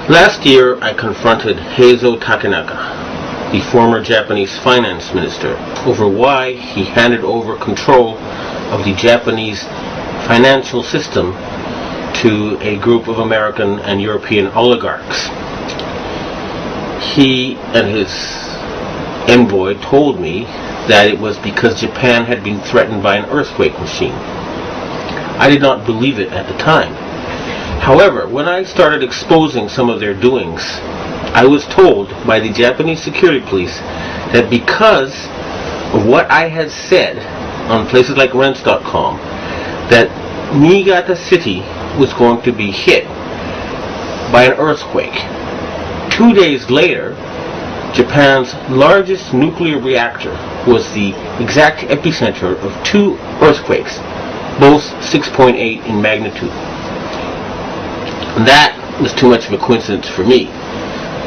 Last year, I confronted Heizo Takenaka, the former Japanese finance minister, over why he handed over control of the Japanese financial system to a group of American and European oligarchs. He and his envoy told me that it was because Japan had been threatened by an earthquake machine. I did not believe it at the time. However, when I started exposing some of their doings, I was told by the Japanese security police that because of what I had said on places like Rents.com, that Niigata City was going to be hit by an earthquake. 2 days later, Japan's largest nuclear reactor was the exact epicenter of 2 earthquakes, both 6.8 in magnitude. And that was too much of a coincidence for me.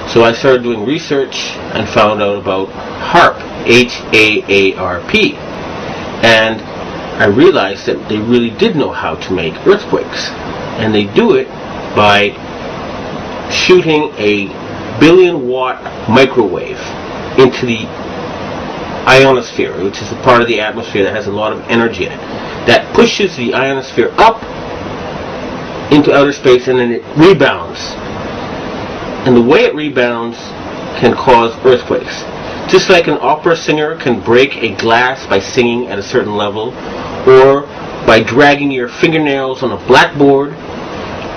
So I started doing research and found out about Haarp, H-A-A-R-P. And I realized that they really did know how to make earthquakes. And they do it by shooting a billion-watt microwave into the ionosphere, which is the part of the atmosphere that has a lot of energy in it. That pushes the ionosphere up into outer space, and then it rebounds. And the way it rebounds can cause earthquakes. Just like an opera singer can break a glass by singing at a certain level, or by dragging your fingernails on a blackboard,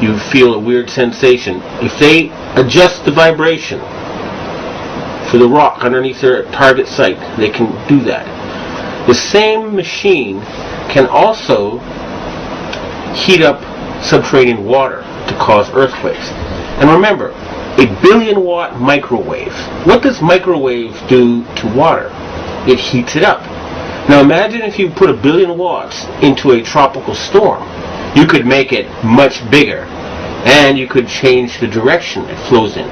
you feel a weird sensation. If they adjust the vibration for the rock underneath their target site, they can do that. The same machine can also heat up subterranean water to cause earthquakes. And remember, a billion-watt microwave. What does microwave do to water? It heats it up. Now imagine if you put 1 billion watts into a tropical storm. You could make it much bigger, and you could change the direction it flows in.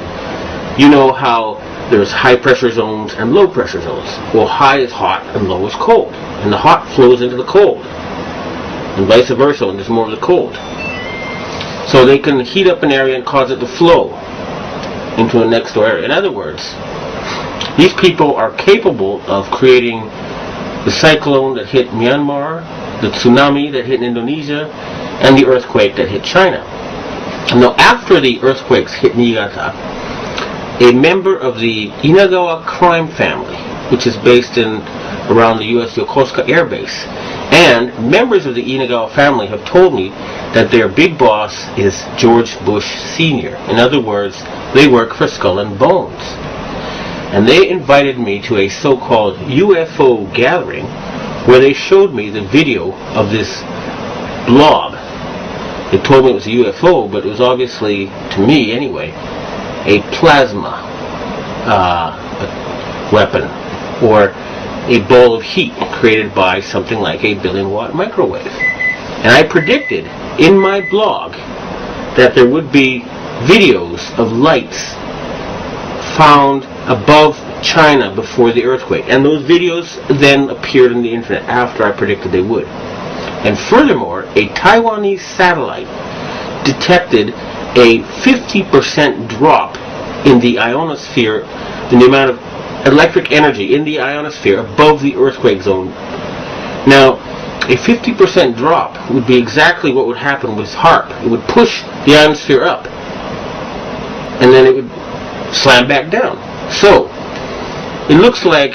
You know how there's high pressure zones and low pressure zones. Well, high is hot and low is cold. And the hot flows into the cold. And vice versa, and there's more of the cold. So they can heat up an area and cause it to flow into a next door area. In other words, these people are capable of creating the cyclone that hit Myanmar, the tsunami that hit Indonesia, and the earthquake that hit China. Now, after the earthquakes hit Niigata, a member of the Inagawa crime family, which is based in around the U.S. Yokosuka Air Base, and members of the Inagawa family have told me that their big boss is George Bush Sr. In other words, they work for Skull and Bones. And they invited me to a so-called UFO gathering where they showed me the video of this blob. They told me it was a UFO, but it was obviously, to me anyway, a plasma weapon, or a ball of heat created by something like a 1 billion-watt microwave. And I predicted in my blog that there would be videos of lights found above China before the earthquake. And those videos then appeared on the internet after I predicted they would. And furthermore, a Taiwanese satellite detected a 50% drop in the ionosphere, in the amount of electric energy in the ionosphere above the earthquake zone. Now, a 50% drop would be exactly what would happen with Haarp. It would push the ionosphere up, and then it would slam back down. So, it looks like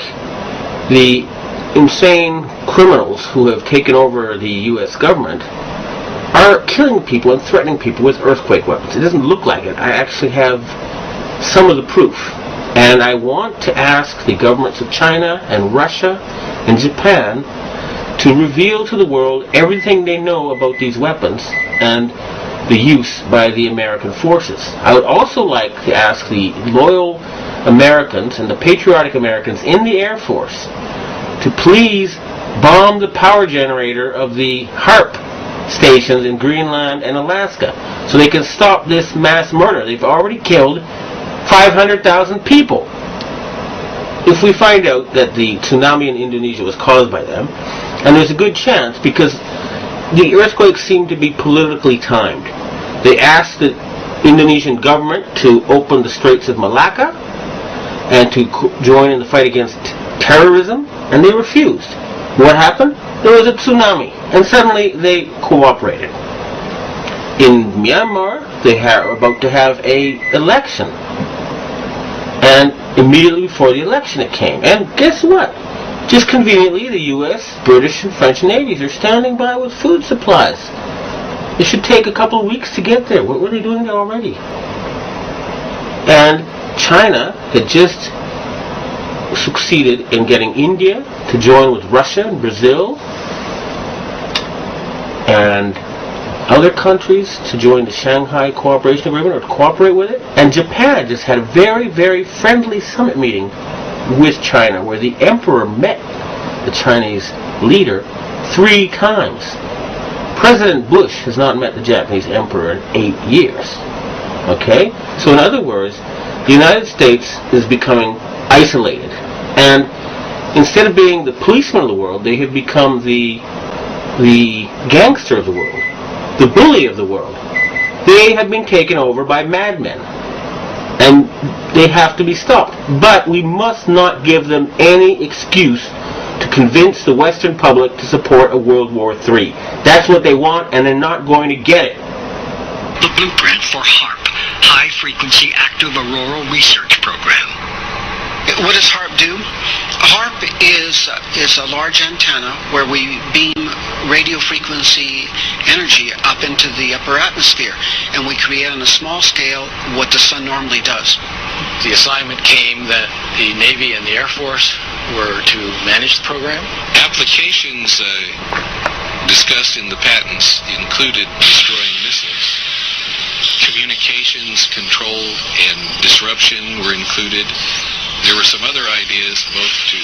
the insane criminals who have taken over the U.S. government are killing people and threatening people with earthquake weapons. It doesn't look like it. I actually have some of the proof. And I want to ask the governments of China and Russia and Japan to reveal to the world everything they know about these weapons and the use by the American forces. I would also like to ask the loyal Americans and the patriotic Americans in the Air Force to please bomb the power generator of the Haarp stations in Greenland and Alaska so they can stop this mass murder. They've already killed 500,000 people. If we find out that the tsunami in Indonesia was caused by them, and there's a good chance because the earthquakes seem to be politically timed. They asked the Indonesian government to open the Straits of Malacca and to join in the fight against terrorism, and they refused. What happened? There was a tsunami, and suddenly they cooperated. In Myanmar, they are about to have an election, and immediately before the election it came. And guess what? Just conveniently, the U.S., British, and French navies are standing by with food supplies. It should take a couple of weeks to get there. What were they doing there already? And China had just succeeded in getting India to join with Russia and Brazil and other countries to join the Shanghai Cooperation Agreement or to cooperate with it. And Japan just had a very, very friendly summit meeting with China where the emperor met the Chinese leader 3 times. President Bush has not met the Japanese emperor in 8 years. Okay? So in other words, the United States is becoming isolated. And instead of being the policeman of the world, they have become the gangster of the world, the bully of the world. They have been taken over by madmen. And they have to be stopped. But we must not give them any excuse to convince the Western public to support a World War III. That's what they want, and they're not going to get it. The blueprint for Haarp, High Frequency Active Auroral Research Program. What does Haarp do? Haarp is a large antenna where we beam radio frequency energy up into the upper atmosphere, and we create on a small scale what the sun normally does. The assignment came that the Navy and the Air Force were to manage the program. Applications discussed in the patents included destroying missiles. Communications control and disruption were included. There were some other ideas, both to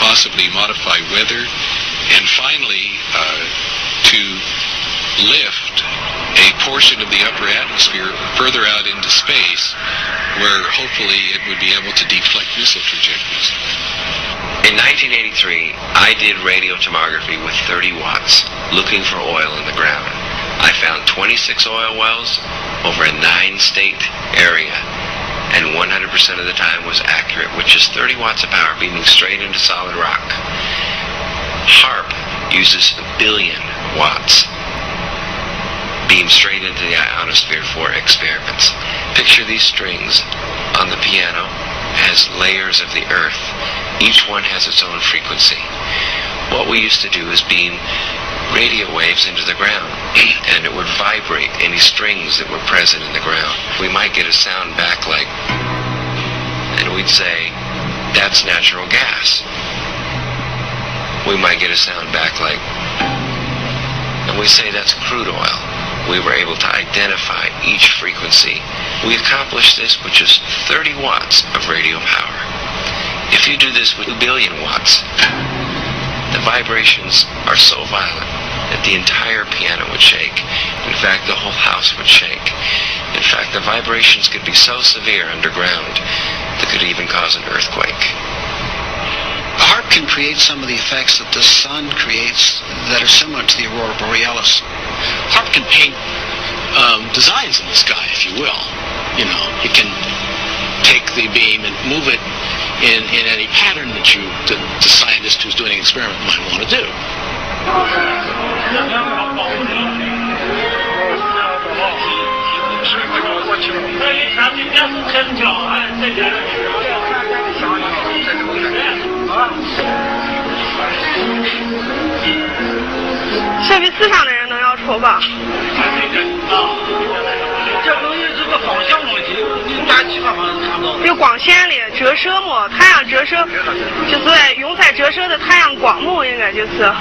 possibly modify weather and finally to lift a portion of the upper atmosphere further out into space where hopefully it would be able to deflect missile trajectories. In 1983, I did radio tomography with 30 watts looking for oil in the ground. I found 26 oil wells over a 9-state area, and 100% of the time was accurate, which is 30 watts of power beaming straight into solid rock. Haarp uses 1 billion watts beamed straight into the ionosphere for experiments. Picture these strings on the piano as layers of the earth. Each one has its own frequency. What we used to do is beam radio waves into the ground, and it would vibrate any strings that were present in the ground. We might get a sound back like, and we'd say, that's natural gas. We might get a sound back like, and we say that's crude oil. We were able to identify each frequency. We accomplished this with just 30 watts of radio power. If you do this with 1 billion watts, the vibrations are so violent that the entire piano would shake. In fact, the whole house would shake. In fact, the vibrations could be so severe underground that could even cause an earthquake. Haarp can create some of the effects that the sun creates that are similar to the aurora borealis. Haarp can paint designs in the sky, if you will. You know, it can take the beam and move it in any pattern that the scientist who's doing an experiment might want to do.设备思想的人能要抽吧？这东西是个方向问题，应该其他方向看不到。有光线的折射嘛，太阳折射就是用在折射的太阳光幕，应该就是。